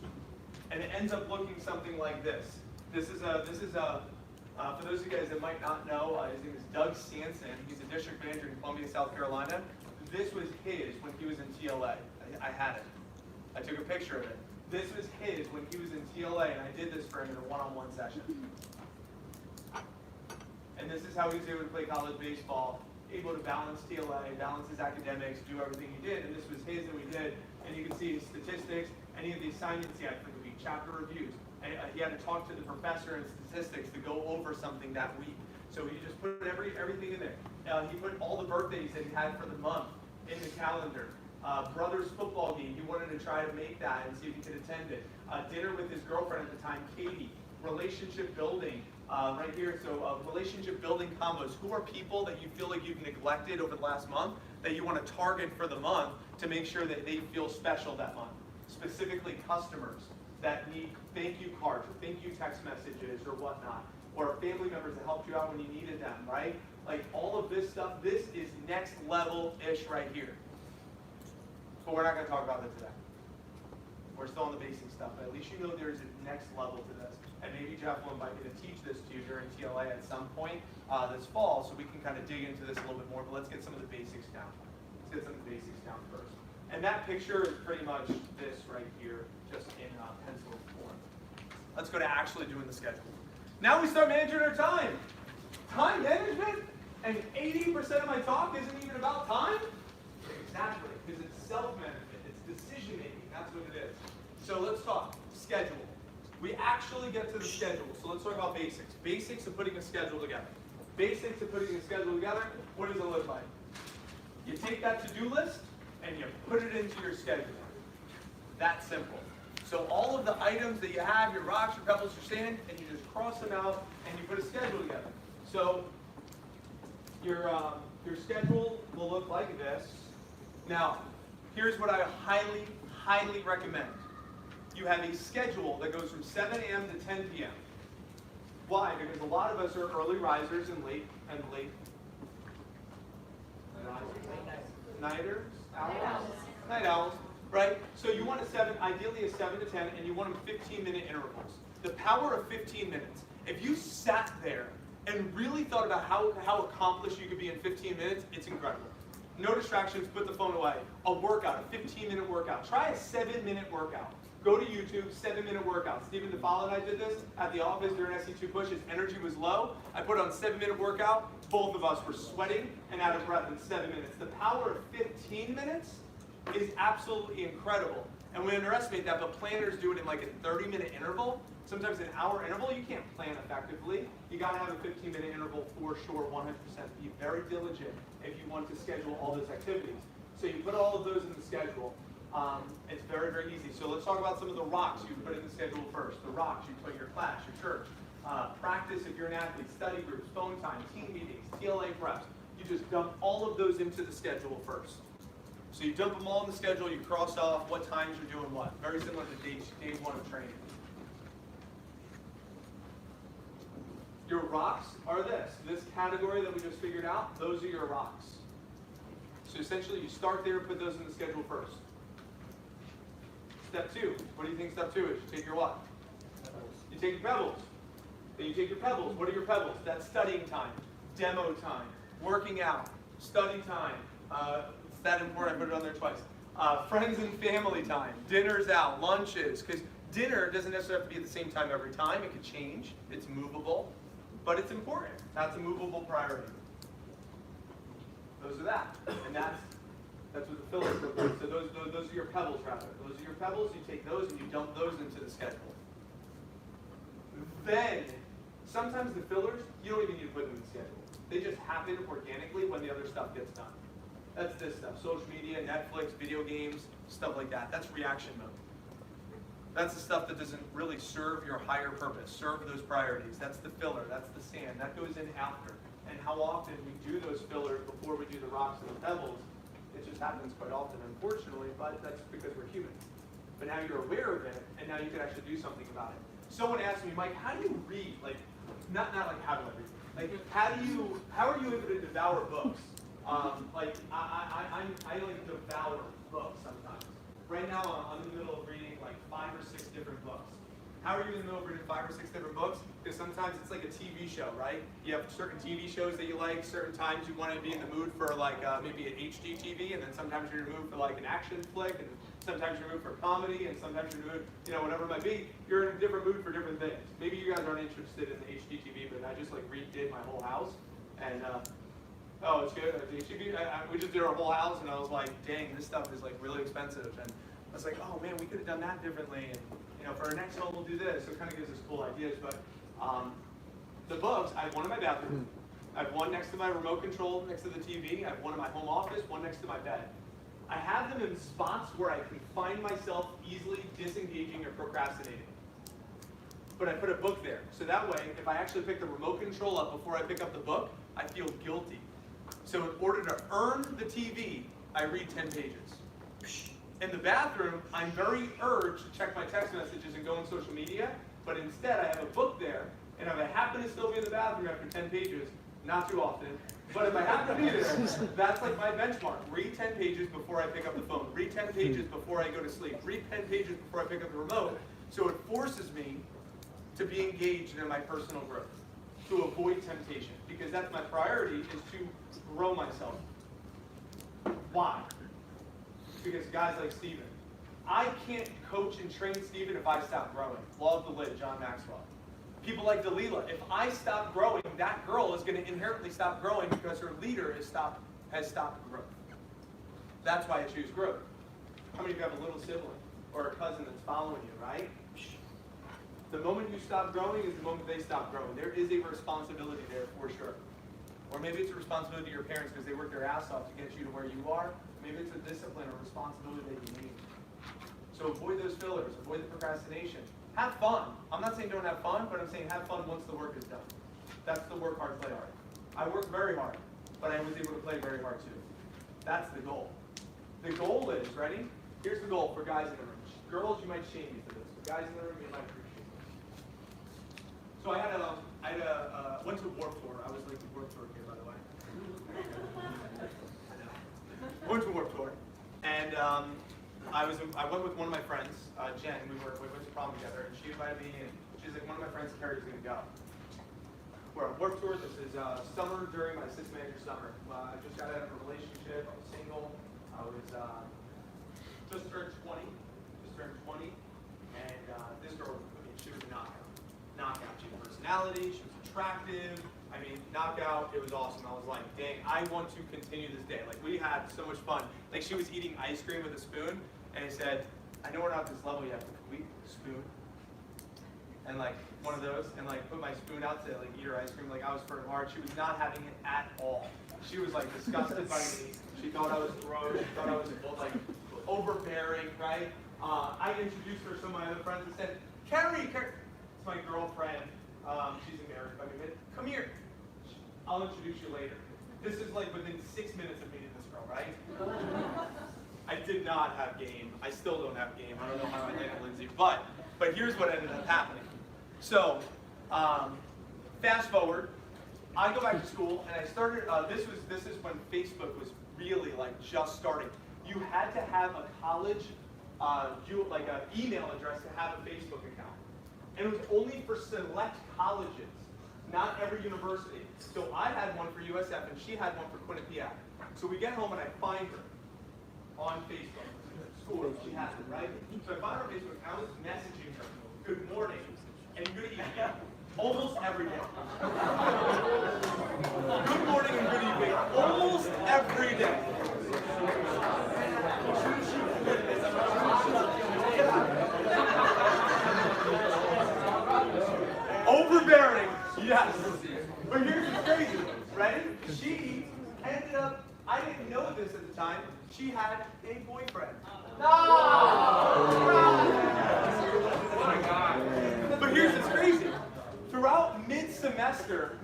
And it ends up looking something like this. This is for those of you guys that might not know, his name is Doug Sanson. He's a district manager in Columbia, South Carolina. This was his when he was in TLA. I had it. I took a picture of it. This was his when he was in TLA, and I did this for him in a one-on-one session. And this is how he was able to play college baseball, able to balance TLA, balance his academics, do everything he did. And this was his that we did. And you can see his statistics, any of the assignments he had for the week, chapter reviews. And he had to talk to the professor in statistics to go over something that week. So he just put everything in there. He put all the birthdays that he had for the month in the calendar. Brother's football game, he wanted to try to make that and see if he could attend it. Dinner with his girlfriend at the time, Katie. Relationship building, right here. So relationship building combos. Who are people that you feel like you've neglected over the last month that you want to target for the month to make sure that they feel special that month? Specifically customers that need thank you cards or thank you text messages or whatnot. Or family members that helped you out when you needed them, right? Like all of this stuff, this is next level-ish right here. But we're not going to talk about that today. We're still on the basic stuff, but at least you know there's a next level to this. And maybe Jeff will invite me to teach this to you during TLA at some point this fall, so we can kind of dig into this a little bit more, but let's get some of the basics down. Let's get some of the basics down first. And that picture is pretty much this right here, just in pencil form. Let's go to actually doing the schedule. Now we start managing our time. Time management? And 80% of my talk isn't even about time? Exactly, because it's self-management, it's decision-making, that's what it is. So let's talk schedule. We actually get to the schedule, so let's talk about basics. Basics of putting a schedule together. Basics of putting a schedule together, what does it look like? You take that to-do list, and you put it into your schedule. That simple. So all of the items that you have, your rocks, your pebbles, your sand, and you just cross them out, and you put a schedule together. So your schedule will look like this. Now, here's what I highly, highly recommend. You have a schedule that goes from 7 a.m. to 10 p.m. Why? Because a lot of us are early risers and late nighters, night owls, right? So you want ideally a 7 to 10, and you want them 15-minute intervals. The power of 15 minutes. If you sat there and really thought about how accomplished you could be in 15 minutes, it's incredible. No distractions, put the phone away. A workout, a 15-minute workout. Try a 7-minute workout. Go to YouTube, 7-minute workout. Stephen DeFalo and I did this at the office during SC2 Push. His energy was low. I put on a 7-minute workout. Both of us were sweating and out of breath in 7 minutes. The power of 15 minutes is absolutely incredible. And we underestimate that, but planners do it in like a 30-minute interval. Sometimes an hour interval, you can't plan effectively. You gotta have a 15-minute interval for sure, 100%. Be very diligent if you want to schedule all those activities. So you put all of those in the schedule. It's very, very easy. So let's talk about some of the rocks you put in the schedule first. The rocks, you put your class, your church. practice if you're an athlete, study groups, phone time, team meetings, TLA preps. You just dump all of those into the schedule first. So you dump them all in the schedule, you cross off what times you're doing what. Very similar to day one of training. Your rocks are this category that we just figured out, those are your rocks. So essentially you start there, put those in the schedule first. Step 2, what do you think step 2 is? You take your what? You take your pebbles. Then you take your pebbles. What are your pebbles? That's studying time, demo time, working out, study time. It's that important, I put it on there twice. Friends and family time, dinners out, lunches, because dinner doesn't necessarily have to be at the same time every time. It could change. It's movable, but it's important. That's a movable priority. Those are that, and that's what the fillers look like. So those are your pebbles, rather. Those are your pebbles. You take those and you dump those into the schedule. Then, sometimes the fillers, you don't even need to put them in the schedule. They just happen organically when the other stuff gets done. That's this stuff, social media, Netflix, video games, stuff like that. That's reaction mode. That's the stuff that doesn't really serve your higher purpose, serve those priorities. That's the filler, that's the sand. That goes in after. And how often we do those fillers before we do the rocks and the pebbles, it just happens quite often, unfortunately, but that's because we're human. But now you're aware of it, and now you can actually do something about it. Someone asked me, Mike, how do you read? Like, not like how do I read? Like, how are you able to devour books? I like devour books sometimes. Right now, I'm in the middle of reading like 5 or 6 different books. How are you in the middle of reading 5 or 6 different books? Because sometimes it's like a TV show, right? You have certain TV shows that you like, certain times you want to be in the mood for like maybe an HD TV, and then sometimes you're in the mood for like an action flick, and sometimes you're in the mood for comedy, and sometimes you're in the mood, whatever it might be. You're in a different mood for different things. Maybe you guys aren't interested in the HD TV, but I just like redid my whole house, and oh, it's good. The HGV, we just did our whole house, and I was like, dang, this stuff is like really expensive. And I was like, oh man, we could have done that differently. And for our next home, we'll do this. So it kind of gives us cool ideas. But the books, I have one in my bathroom. I have one next to my remote control, next to the TV. I have one in my home office, one next to my bed. I have them in spots where I can find myself easily disengaging or procrastinating. But I put a book there. So that way, if I actually pick the remote control up before I pick up the book, I feel guilty. So in order to earn the TV, I read 10 pages. In the bathroom, I'm very urged to check my text messages and go on social media, but instead I have a book there, and if I happen to still be in the bathroom after 10 pages, not too often, but if I happen to be there, that's like my benchmark. Read 10 pages before I pick up the phone. Read 10 pages before I go to sleep. Read 10 pages before I pick up the remote. So it forces me to be engaged in my personal growth, to avoid temptation, because that's my priority, is to grow myself. Why? Because guys like Steven, I can't coach and train Steven if I stop growing. Law of the lid, John Maxwell. People like Delilah, if I stop growing, that girl is going to inherently stop growing because her leader has stopped growth. That's why I choose growth. How many of you have a little sibling or a cousin that's following you, right? The moment you stop growing is the moment they stop growing. There is a responsibility there for sure. Or maybe it's a responsibility to your parents because they work their ass off to get you to where you are. Maybe it's a discipline or responsibility that you need. So avoid those fillers, avoid the procrastination. Have fun. I'm not saying don't have fun, but I'm saying have fun once the work is done. That's the work hard, play hard. I worked very hard, but I was able to play very hard too. That's the goal. The goal is, ready? Here's the goal for guys in the room. Girls, you might shame me for this, but guys in the room, you might appreciate it. So I went to a Warped Tour. I was like the Warped Tour kid, by the way. I went to a Warped Tour, and I went with one of my friends, Jen. We went to prom together, and she invited me, and she's like, one of my friends, Carrie's going to go. We're on Warped Tour. This is summer during my assistant manager summer. I just got out of a relationship. I was single. I was just turned 20, and this girl, she was a knockout. She had personality. She was attractive. I mean, knockout, it was awesome. I was like, dang, I want to continue this day. Like, we had so much fun. Like, she was eating ice cream with a spoon, and I said, I know we're not at this level yet, but can we spoon? And like, one of those, and like, put my spoon out to like eat her ice cream. Like, I was for hard. She was not having it at all. She was like disgusted by me. She thought I was gross. She thought I was like overbearing, right? I introduced her to some of my other friends and said, Carrie, it's my girlfriend. She's American by commitment. Come here. I'll introduce you later. This is like within 6 minutes of meeting this girl, right? I did not have game. I still don't have game. I don't know how I landed Lindsay, but here's what ended up happening. So, fast forward, I go back to school and I started. This is when Facebook was really like just starting. You had to have a college, like an email address to have a Facebook account, and it was only for select colleges, not every university. So I had one for USF and she had one for Quinnipiac. So we get home and I find her on Facebook. School, she has it, right? So I find her on Facebook and I was messaging her, good morning and good evening, almost every day. Good morning and good evening, almost every day. Overbearing, yes. But here's what's crazy, right? She ended up, I didn't know this at the time, she had a boyfriend. No! Oh my God. But here's what's crazy. Throughout mid-semester,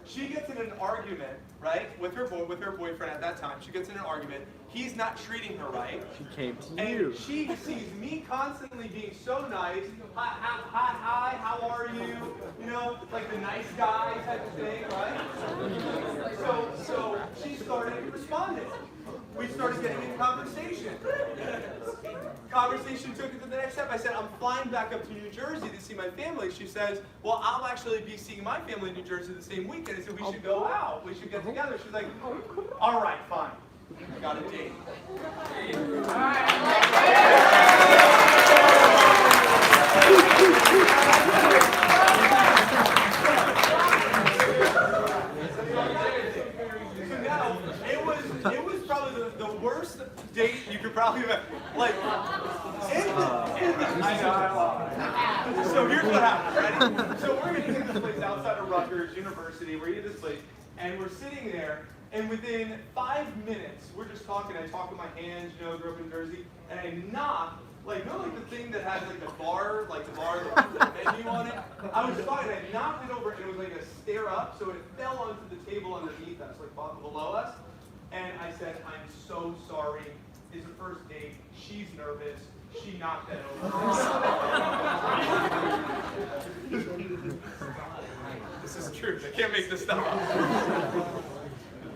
she gets in an argument, right, with her boyfriend at that time. She gets in an argument. He's not treating her right. She came to and you. She sees me constantly being so nice. Hi, how are you? You know, like the nice guy type of thing, right? So she started responding. We started getting in conversation. Conversation took it to the next step. I said, I'm flying back up to New Jersey to see my family. She says, well, I'll actually be seeing my family in New Jersey the same weekend. I said, we should go out. We should get together. She's like, all right, fine. I got a date. So now, it was probably the worst date you could probably have. Like, so here's what happened, ready? So we're eating at this place outside of Rutgers University. We're eating at this place, and we're sitting there, and within 5 minutes, we're just talking. I talk with my hands, you know, grew up in Jersey, and I knock, like, you know, like the thing that has like the bar, the menu on it? I was talking, I knocked it over, and it was like a stair up, so it fell onto the table underneath us, like below us. And I said, I'm so sorry. It's the first date. She's nervous. She knocked that over. This is true. I can't make this stuff up.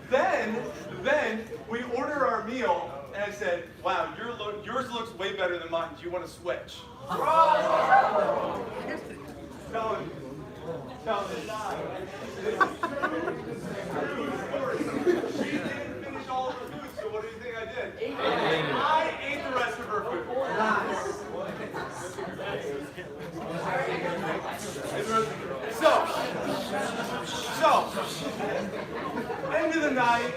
Then we order our meal, and I said, wow, yours looks way better than mine. Do you want to switch? Tell him. She didn't finish all of her food, so what do you think I did? I ate the rest of her food. So, end of the night,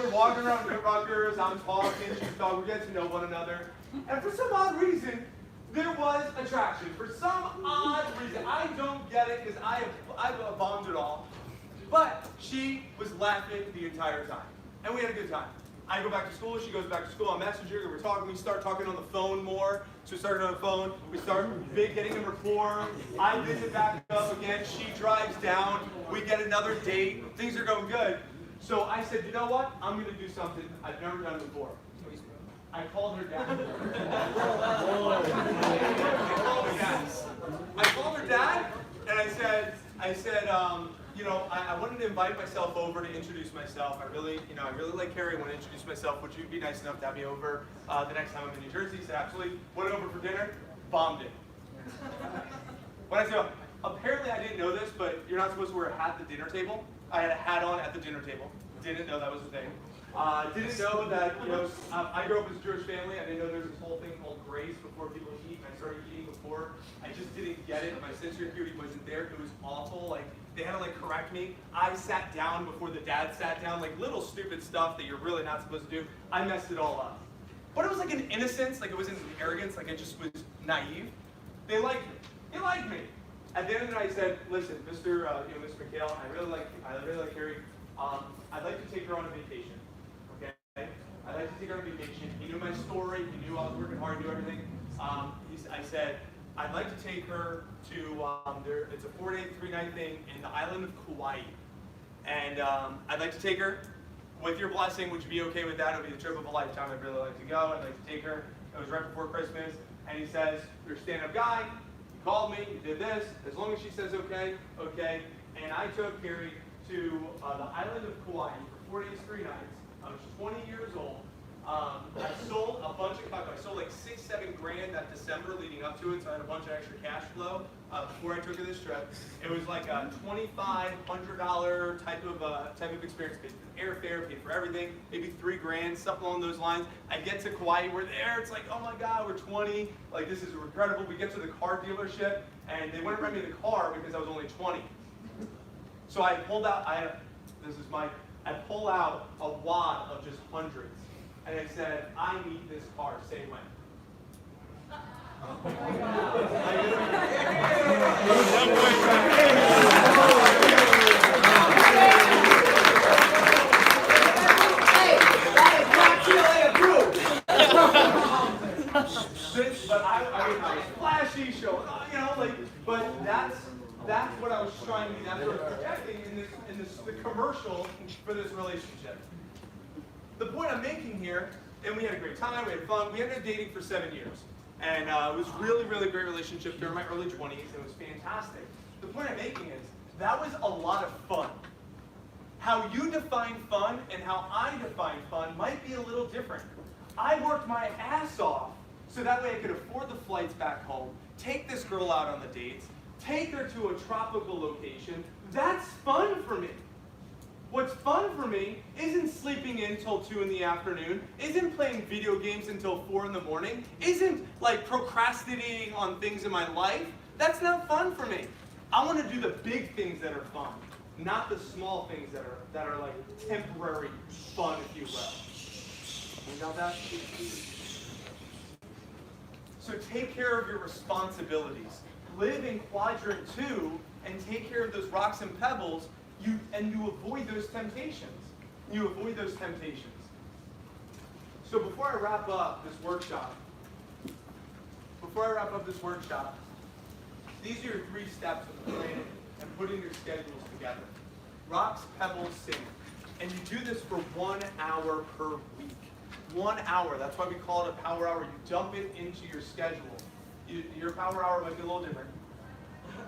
we're walking around Rutgers, I'm talking, she's talking, we get to know one another. And for some odd reason, there was attraction. For some odd reason, I don't get it because I've bombed it all. But she was laughing the entire time. And we had a good time. I go back to school, she goes back to school, I message her, we're talking, we start talking on the phone more. So we started on the phone, we start getting in rapport. I visit back up again, she drives down, we get another date, things are going good. So I said, you know what? I'm going to do something I've never done before. I called her dad. I called her dad, and I said, you know, I wanted to invite myself over to introduce myself. I really like Carrie. I want to introduce myself. Would you be nice enough to have me over the next time I'm in New Jersey? He said, absolutely. Went over for dinner, bombed it. When I said, apparently I didn't know this, but you're not supposed to wear a hat at the dinner table. I had a hat on at the dinner table. Didn't know that was a thing. Didn't know that, you know, I grew up as a Jewish family. I didn't know there was this whole thing called grace before people eat. And I started eating before. I just didn't get it. My sense of acuity wasn't there. It was awful. Like, they had to, like, correct me. I sat down before the dad sat down. Like, little stupid stuff that you're really not supposed to do. I messed it all up. But it was like an innocence. Like, it wasn't an arrogance. Like, I just was naive. They liked me. They liked me. At the end of the night, I said, listen, Mr. McHale, I really like Carrie. I'd like to take her on a vacation. I'd like to take her on vacation. He knew my story. He knew I was working hard, knew everything. I said, I'd like to take her to, it's a 4-day, 3-night thing in the island of Kauai. And I'd like to take her. With your blessing, would you be okay with that? It would be the trip of a lifetime. I'd really like to go. I'd like to take her. It was right before Christmas. And he says, you're a stand-up guy. You called me. You did this. As long as she says okay, okay. And I took Carrie to the island of Kauai for 4 days, 3 nights. I was 20 years old. I sold a bunch of cocktails. I sold like 6-7 grand that December leading up to it, so I had a bunch of extra cash flow before I took her this trip. It was like a $2,500 type of experience. Paid for airfare, paid for everything, maybe 3 grand, something along those lines. I get to Kauai, we're there. It's like, oh my God, we're 20. Like this is incredible. We get to the car dealership, and they wouldn't rent me the car because I was only 20. So I pulled out. I pull out a wad of just hundreds. And I said, I need this car, say when. But I was flashy, show, you know, like, but that's what I was trying to do. That's what I was projecting in the commercial for this relationship. The point I'm making here, and we had a great time, we had fun, we ended up dating for 7 years. And it was really, really great relationship during my early 20s, and it was fantastic. The point I'm making is, that was a lot of fun. How you define fun and how I define fun might be a little different. I worked my ass off so that way I could afford the flights back home, take this girl out on the dates, take her to a tropical location. That's fun for me. What's fun for me isn't sleeping in till 2 in the afternoon, isn't playing video games until 4 in the morning, isn't like procrastinating on things in my life. That's not fun for me. I want to do the big things that are fun, not the small things that are like temporary fun, if you will. You got that? So take care of your responsibilities. Live in quadrant 2 and take care of those rocks and pebbles. You avoid those temptations. You avoid those temptations. So before I wrap up this workshop, these are your 3 steps of planning and putting your schedules together. Rocks, pebbles, sand. And you do this for 1 hour per week. 1 hour. That's why we call it a power hour. You dump it into your schedule. Your power hour might be a little different.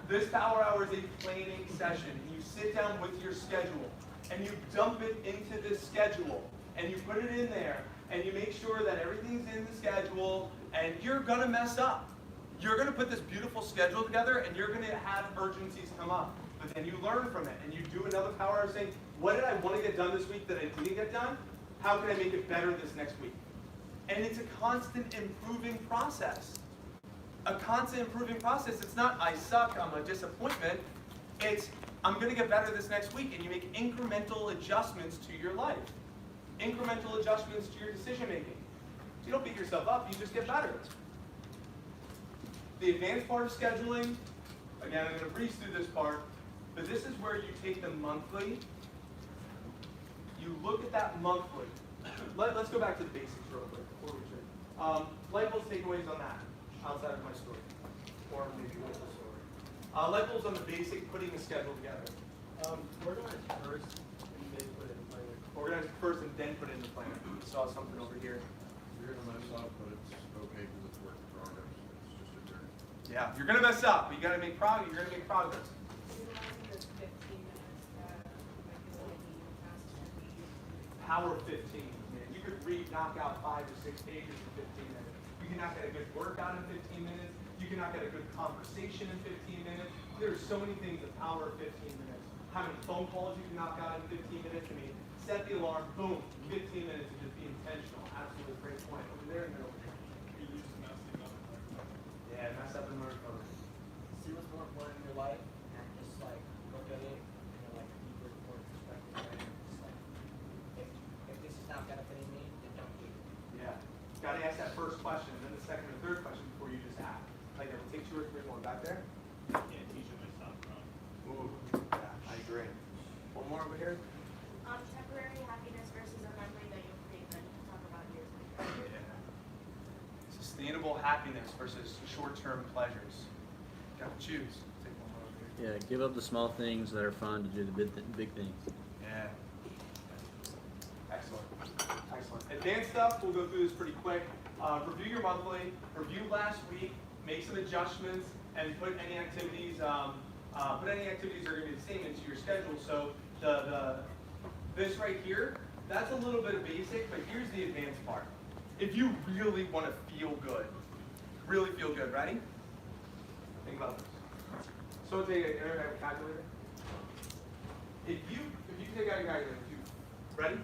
This power hour is a planning session. You sit down with your schedule and you dump it into this schedule and you put it in there and you make sure that everything's in the schedule, and you're going to mess up. You're going to put this beautiful schedule together and you're going to have urgencies come up. But then you learn from it and you do another power hour saying, what did I want to get done this week that I didn't get done? How can I make it better this next week? And it's a constant improving process. A constant improving process. It's not, I suck, I'm a disappointment. It's, I'm going to get better this next week. And you make incremental adjustments to your life. Incremental adjustments to your decision making. You don't beat yourself up, you just get better. The advanced part of scheduling, again, I'm going to breeze through this part, but this is where you take the monthly. You look at that monthly. Let's go back to the basics real quick before we should. Light bulbs, takeaways on that, outside of my story. Or maybe with the story. Light bulbs on the basic, putting the schedule together. Organize first and then put it in plan. Organize first and then put it in the plan. We saw something over here. You're gonna mess up, but it's okay because it's work in progress. It's just a journey. Yeah, you're gonna mess up, but you gotta make progress. You're gonna make progress. Power 15. Man. You could knock out 5 or 6 pages in 15 minutes. You can knock out a good workout in 15 minutes. You can knock out a good conversation in 15 minutes. There's so many things the power of 15 minutes. How many phone calls you can knock out in 15 minutes. I mean, set the alarm, boom, 15 minutes and just be intentional. Absolutely great point. Over there and then over here. You just messing up. Yeah, mess up and learn from it. See what's more important in your life and just like look at it in like a deeper, more perspective. Right? Just like, if this is not benefiting me, then don't do it. Yeah. Gotta ask that first question, and then the second or third question before you just act. Like, it'll take 2 or 3 more. Back there? You can't teach them to stop growing. Ooh, yeah, I agree. One more over here? Temporary happiness versus a memory that you'll create that you can talk about years later. Yeah. Sustainable happiness versus short-term pleasures. Gotta choose. Take one more over here. Yeah, give up the small things that are fun to do the big things. Yeah. Excellent. Excellent. Advanced stuff, we'll go through this pretty quick. Review your monthly, review last week, make some adjustments, and put any activities that are going to be the same into your schedule. So this right here, that's a little bit of basic, but here's the advanced part. If you really want to feel good, ready? Think about this. So take a calculator. If you take out your calculator, ready?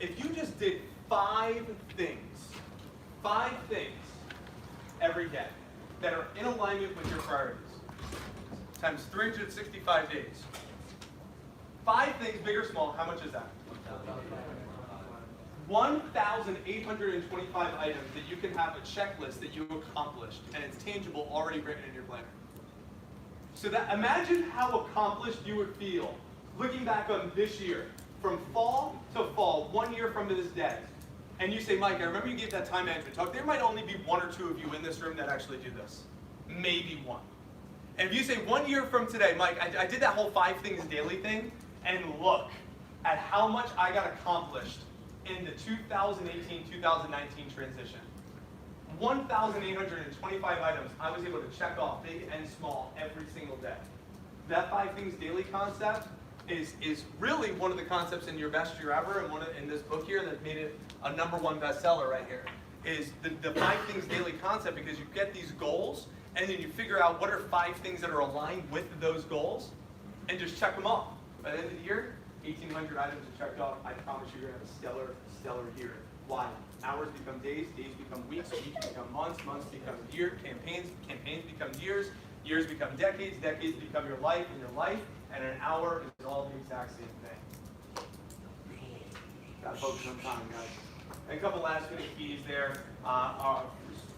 If you just did 5 things every day that are in alignment with your priorities, times 365 days. 5 things, big or small, how much is that? 1,825 items that you can have a checklist that you accomplished, and it's tangible, already written in your planner. So that, imagine how accomplished you would feel looking back on this year, from fall to fall, 1 year from this day. And you say, Mike, I remember you gave that time management talk. There might only be 1 or 2 of you in this room that actually do this. Maybe 1. And if you say 1 year from today, Mike, I did that whole 5 things daily thing, and look at how much I got accomplished in the 2018-2019 transition. 1,825 items I was able to check off, big and small, every single day. That 5 things daily concept is really one of the concepts in Your Best Year Ever, and in this book here that made it a #1 bestseller right here, is the 5 things daily concept, because you get these goals, and then you figure out what are 5 things that are aligned with those goals, and just check them off. By the end of the year, 1,800 items are checked off. I promise you're going to have a stellar year. Why? Hours become days, days become weeks, weeks become months, months become years, campaigns become years, years become decades, decades become your life, and your life, and an hour is all the exact same thing. Gotta focus on time, guys. And a couple last minute keys there.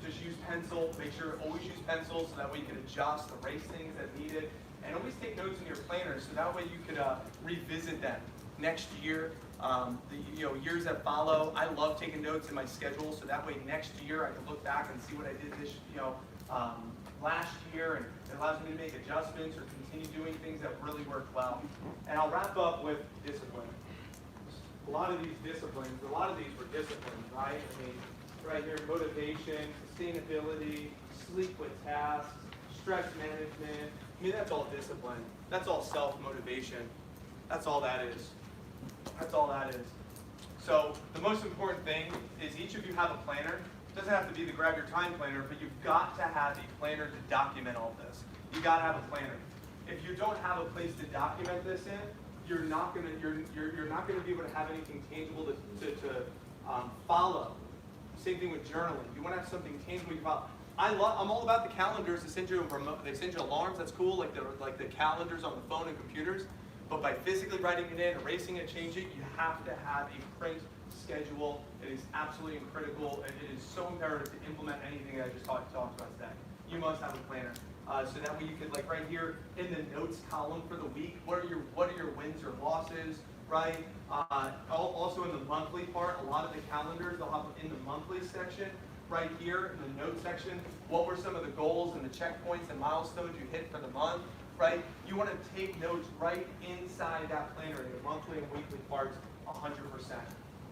Just use pencil. Make sure always use pencil so that way you can adjust, erase things as needed. And always take notes in your planner so that way you could revisit them next year. Years that follow. I love taking notes in my schedule so that way next year I can look back and see what I did this last year, and it allows me to make adjustments or continue doing things that really worked well. And I'll wrap up with discipline. A lot of these were disciplines, right? I mean, right here, motivation, sustainability, sleep with tasks, stress management. I mean, that's all discipline. That's all self-motivation. That's all that is. That's all that is. So the most important thing is each of you have a planner. It doesn't have to be the grab your time planner, but you've got to have a planner to document all this. You got to have a planner. If you don't have a place to document this in, you're not gonna be able to have anything tangible to follow. Same thing with journaling. You want to have something tangible you follow. I'm all about the calendars. They send you alarms. That's cool, like the calendars on the phone and computers. But by physically writing it in, erasing it, changing it, you have to have a print schedule. It is absolutely critical, and it is so imperative to implement anything that I just talked about today. You must have a planner. So that way you could, like right here in the notes column for the week, what are your wins or losses, right? Also in the monthly part, a lot of the calendars, they'll have in the monthly section, right here in the notes section, what were some of the goals and the checkpoints and milestones you hit for the month, right? You want to take notes right inside that planner in the monthly and weekly parts 100%.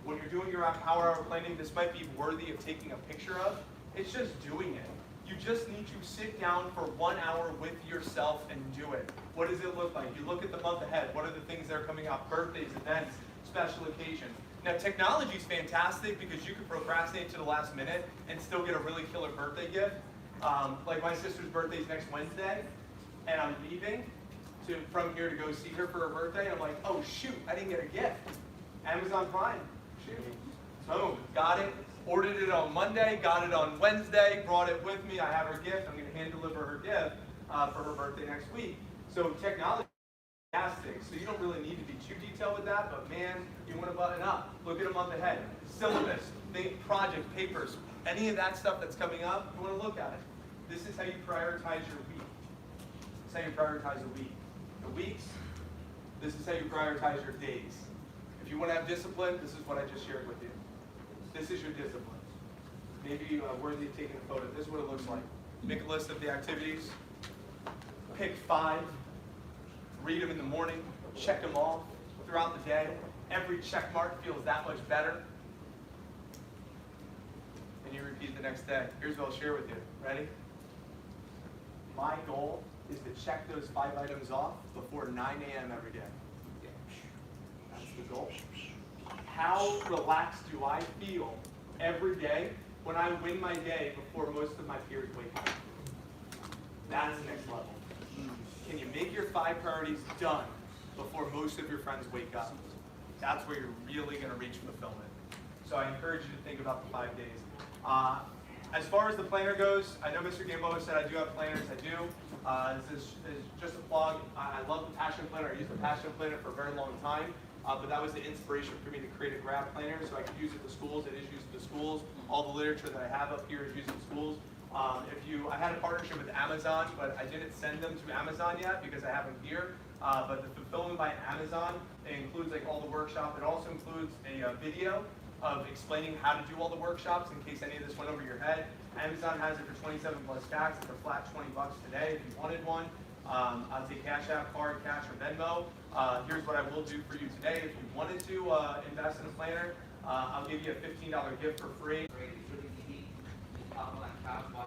When you're doing your power hour planning, this might be worthy of taking a picture of. It's just doing it. You just need to sit down for 1 hour with yourself and do it. What does it look like? You look at the month ahead. What are the things that are coming up? Birthdays, events, special occasions. Now, technology is fantastic because you can procrastinate to the last minute and still get a really killer birthday gift. Like my sister's birthday is next Wednesday, and I'm leaving from here to go see her for her birthday, and I'm like, oh shoot, I didn't get a gift. Amazon Prime, shoot. Boom, got it. Ordered it on Monday, got it on Wednesday, brought it with me. I have her gift. I'm going to hand deliver her gift for her birthday next week. So technology is fantastic. So you don't really need to be too detailed with that, but man, you want to button up. Look at a month ahead. Syllabus, project, papers, any of that stuff that's coming up, you want to look at it. This is how you prioritize your week. This is how you prioritize a week. The weeks, this is how you prioritize your days. If you want to have discipline, this is what I just shared with you. This is your discipline. maybe worthy of taking a photo. This is what it looks like. Make a list of the activities, pick 5, read them in the morning, check them off throughout the day. Every check mark feels that much better. And you repeat the next day. Here's what I'll share with you. Ready? My goal is to check those 5 items off before 9 a.m. every day. That's the goal. How relaxed do I feel every day when I win my day before most of my peers wake up? That's next level. Can you make your 5 priorities done before most of your friends wake up? That's where you're really going to reach fulfillment. So I encourage you to think about the 5 days. As far as the planner goes, I know Mr. Gamboa said I do have planners. I do. This is just a plug. I love the Passion Planner. I used the Passion Planner for a very long time. But that was the inspiration for me to create a grab planner so I could use it to schools. It is used to schools. All the literature that I have up here is used in schools. I had a partnership with Amazon, but I didn't send them to Amazon yet because I have them here. But the Fulfillment by Amazon, it includes like all the workshop. It also includes a video of explaining how to do all the workshops in case any of this went over your head. Amazon has it for 27 plus tax. It's a flat $20 today if you wanted one. I'll take Cash App, card, cash, or Venmo. Here's what I will do for you today. If you wanted to invest in a planner, I'll give you a $15 gift for free. Great, it's really easy. Just pop on that couch, watch